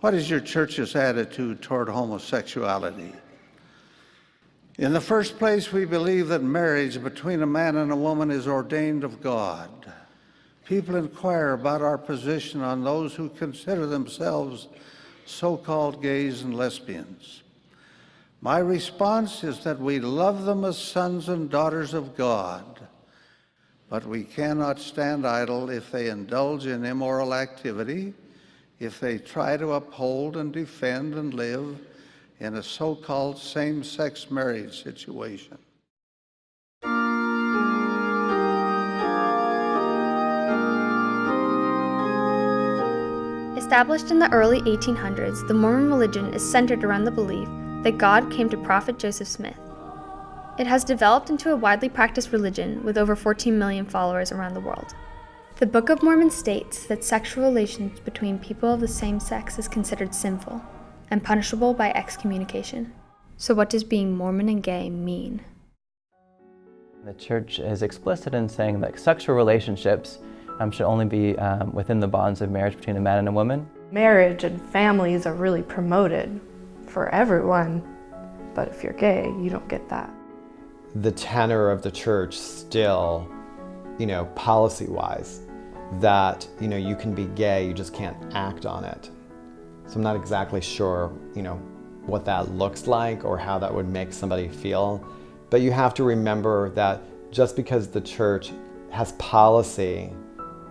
What is your church's attitude toward homosexuality? In the first place, we believe that marriage between a man and a woman is ordained of God. People inquire about our position on those who consider themselves so-called gays and lesbians. My response is that we love them as sons and daughters of God, but we cannot stand idle if they indulge in immoral activity, if they try to uphold and defend and live in a so-called same-sex marriage situation. Established in the early 1800s, the Mormon religion is centered around the belief that God came to Prophet Joseph Smith. It has developed into a widely practiced religion with over 14 million followers around the world. The Book of Mormon states that sexual relations between people of the same sex is considered sinful and punishable by excommunication. So what does being Mormon and gay mean? The church is explicit in saying that sexual relationships should only be within the bonds of marriage between a man and a woman. Marriage and families are really promoted for everyone, but if you're gay, you don't get that. The tenor of the church still, policy-wise, that, you can be gay, you just can't act on it. So I'm not exactly sure, what that looks like or how that would make somebody feel. But you have to remember that just because the church has policy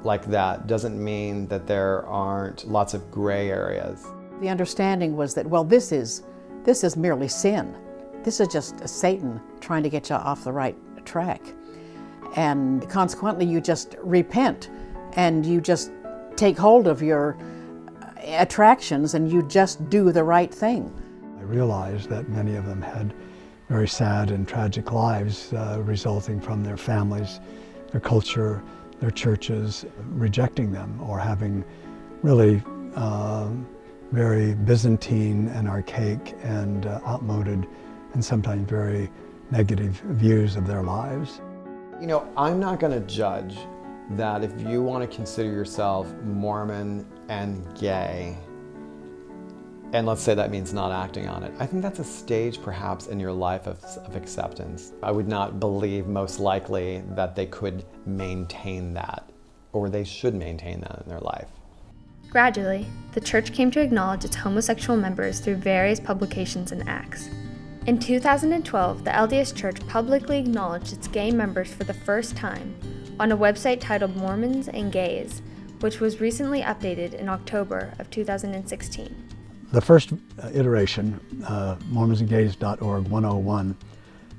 like that doesn't mean that there aren't lots of gray areas. The understanding was that, well, this is merely sin. This is just Satan trying to get you off the right track. And consequently, you just repent and you just take hold of your attractions and you just do the right thing. I realized that many of them had very sad and tragic lives resulting from their families, their culture, their churches rejecting them or having really very Byzantine and archaic and outmoded and sometimes very negative views of their lives. I'm not going to judge that if you want to consider yourself Mormon and gay, and let's say that means not acting on it, I think that's a stage perhaps in your life of acceptance. I would not believe most likely that they could maintain that, or they should maintain that in their life. Gradually, the church came to acknowledge its homosexual members through various publications and acts. In 2012, the LDS Church publicly acknowledged its gay members for the first time on a website titled Mormons and Gays, which was recently updated in October of 2016. The first iteration, mormonsandgays.org 101,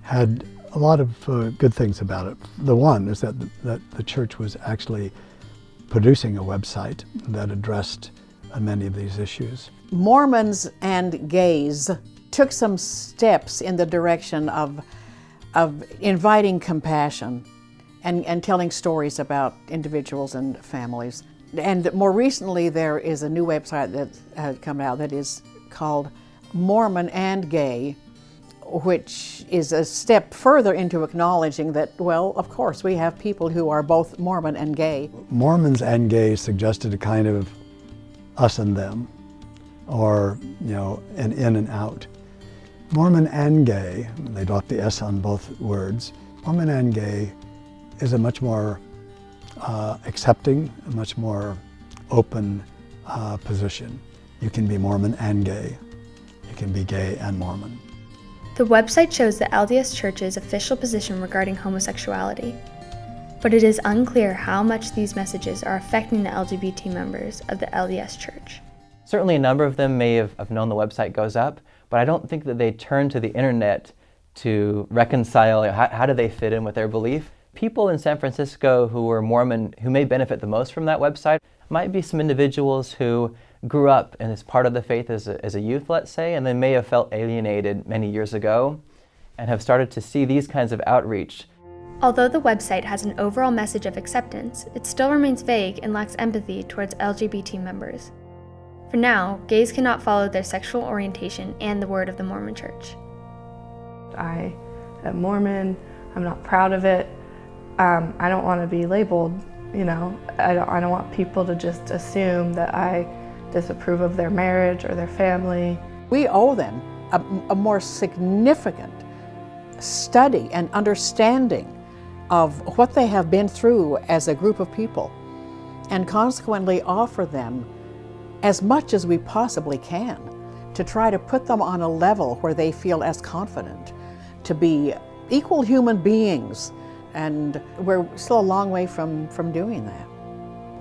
had a lot of good things about it. The one is that the church was actually producing a website that addressed many of these issues. Mormons and Gays took some steps in the direction of inviting compassion and telling stories about individuals and families. And more recently, there is a new website that has come out that is called Mormon and Gay, which is a step further into acknowledging that, well, of course, we have people who are both Mormon and gay. Mormons and Gays suggested a kind of us and them, or, an in and out. Mormon and Gay, they dropped the S on both words, Mormon and Gay is a much more accepting, a much more open position. You can be Mormon and gay. You can be gay and Mormon. The website shows the LDS Church's official position regarding homosexuality, but it is unclear how much these messages are affecting the LGBT members of the LDS Church. Certainly a number of them may have known the website goes up, but I don't think that they turn to the internet to reconcile how do they fit in with their belief. People in San Francisco who were Mormon who may benefit the most from that website might be some individuals who grew up and as part of the faith as a youth, let's say, and then may have felt alienated many years ago and have started to see these kinds of outreach. Although the website has an overall message of acceptance, it still remains vague and lacks empathy towards LGBT members. For now, gays cannot follow their sexual orientation and the word of the Mormon Church. I am Mormon. I'm not proud of it. I don't want to be labeled, I don't want people to just assume that I disapprove of their marriage or their family. We owe them a more significant study and understanding of what they have been through as a group of people, and consequently offer them as much as we possibly can to try to put them on a level where they feel as confident to be equal human beings, and we're still a long way from doing that.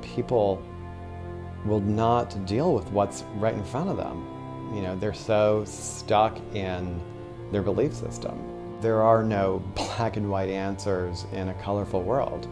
People will not deal with what's right in front of them. You know, they're so stuck in their belief system. There are no black and white answers in a colorful world.